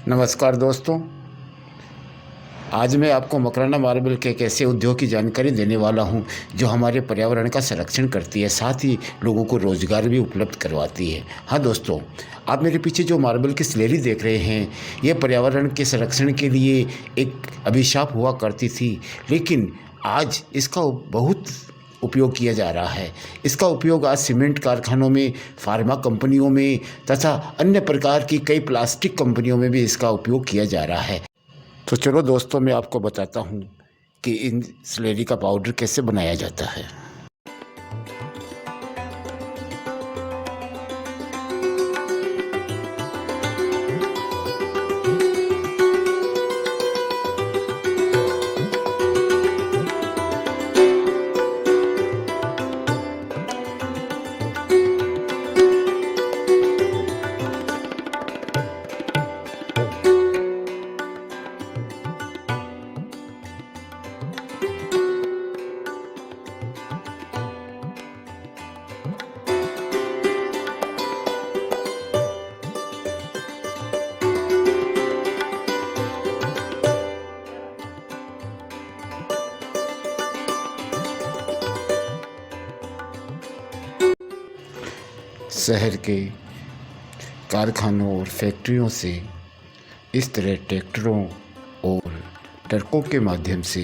नमस्कार दोस्तों, आज मैं आपको मकराना मार्बल के एक ऐसे उद्योग की जानकारी देने वाला हूं जो हमारे पर्यावरण का संरक्षण करती है, साथ ही लोगों को रोज़गार भी उपलब्ध करवाती है। हाँ दोस्तों, आप मेरे पीछे जो मार्बल की स्लेरी देख रहे हैं, यह पर्यावरण के संरक्षण के लिए एक अभिशाप हुआ करती थी, लेकिन आज इसका बहुत उपयोग किया जा रहा है। इसका उपयोग आज सीमेंट कारखानों में, फार्मा कंपनियों में तथा अन्य प्रकार की कई प्लास्टिक कंपनियों में भी इसका उपयोग किया जा रहा है। तो चलो दोस्तों, मैं आपको बताता हूँ कि इन स्लेरी का पाउडर कैसे बनाया जाता है। शहर के कारखानों और फैक्ट्रियों से इस तरह ट्रैक्टरों और ट्रकों के माध्यम से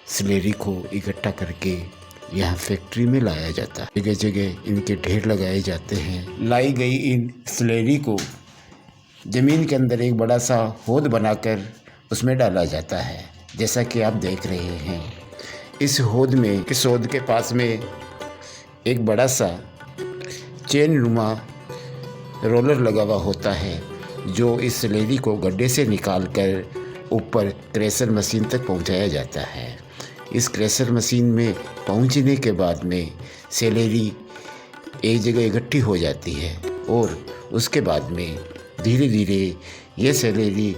स्लेरी को इकट्ठा करके यहाँ फैक्ट्री में लाया जाता है। जगह जगह इनके ढेर लगाए जाते हैं। लाई गई इन स्लेरी को ज़मीन के अंदर एक बड़ा सा होद बनाकर उसमें डाला जाता है, जैसा कि आप देख रहे हैं। इस होद के पास में एक बड़ा सा चेन नुमा रोलर लगा हुआ होता है, जो इस स्लेरी को गड्ढे से निकालकर ऊपर क्रेशर मशीन तक पहुंचाया जाता है। इस क्रेशर मशीन में पहुंचने के बाद में स्लेरी एक जगह इकट्ठी हो जाती है और उसके बाद में धीरे धीरे ये स्लेरी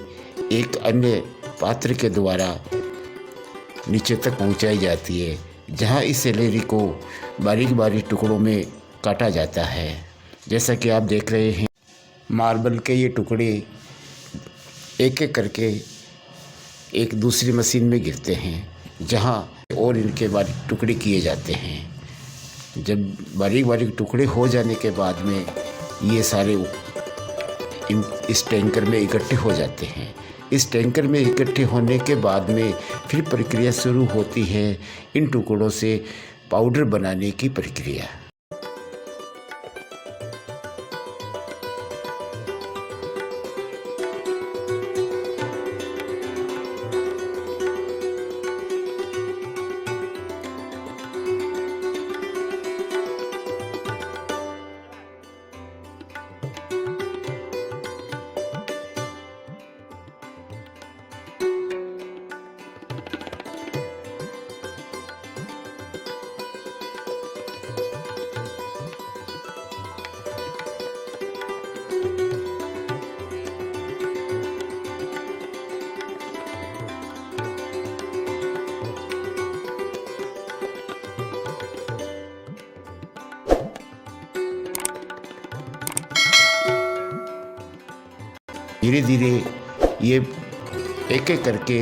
एक अन्य पात्र के द्वारा नीचे तक पहुंचाई जाती है, जहां इस स्लेरी को बारीक बारीक टुकड़ों में काटा जाता है। जैसा कि आप देख रहे हैं, मार्बल के ये टुकड़े एक एक करके एक दूसरी मशीन में गिरते हैं, जहां और इनके बारीक टुकड़े किए जाते हैं। जब बारीक बारीक टुकड़े हो जाने के बाद में ये सारे इस टैंकर में इकट्ठे हो जाते हैं। इस टैंकर में इकट्ठे होने के बाद में फिर प्रक्रिया शुरू होती है इन टुकड़ों से पाउडर बनाने की प्रक्रिया। धीरे धीरे ये एक एक करके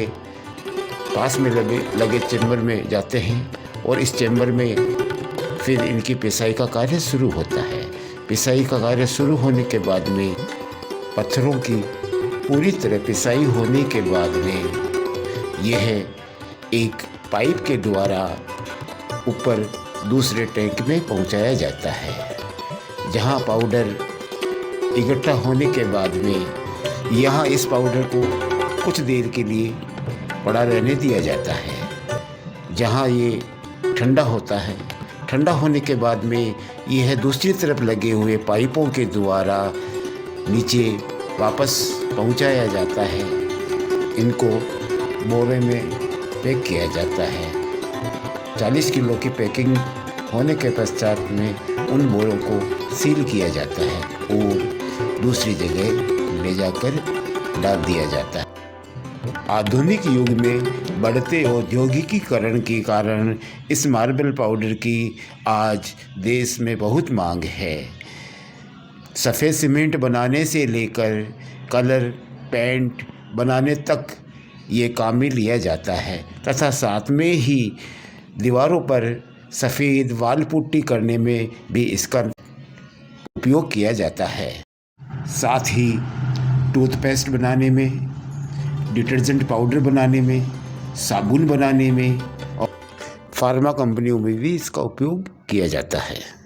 पास में लगे चैम्बर में जाते हैं और इस चैम्बर में फिर इनकी पिसाई का कार्य शुरू होता है। पिसाई का कार्य शुरू होने के बाद में पत्थरों की पूरी तरह पिसाई होने के बाद में यह एक पाइप के द्वारा ऊपर दूसरे टैंक में पहुंचाया जाता है, जहां पाउडर इकट्ठा होने के बाद में यहाँ इस पाउडर को कुछ देर के लिए पड़ा रहने दिया जाता है, जहाँ ये ठंडा होता है। ठंडा होने के बाद में यह दूसरी तरफ लगे हुए पाइपों के द्वारा नीचे वापस पहुँचाया जाता है। इनको बोरे में पैक किया जाता है। 40 किलो की पैकिंग होने के पश्चात में उन बोरों को सील किया जाता है और दूसरी जगह ले जाकर डाल दिया जाता है। आधुनिक युग में बढ़ते औद्योगिकीकरण के कारण इस मार्बल पाउडर की आज देश में बहुत मांग है। सफ़ेद सीमेंट बनाने से लेकर कलर पेंट बनाने तक ये काम में लिया जाता है तथा साथ में ही दीवारों पर सफ़ेद वाल पुट्टी करने में भी इसका उपयोग किया जाता है। साथ ही टूथपेस्ट बनाने में, डिटर्जेंट पाउडर बनाने में, साबुन बनाने में और फार्मा कंपनियों में भी इसका उपयोग किया जाता है।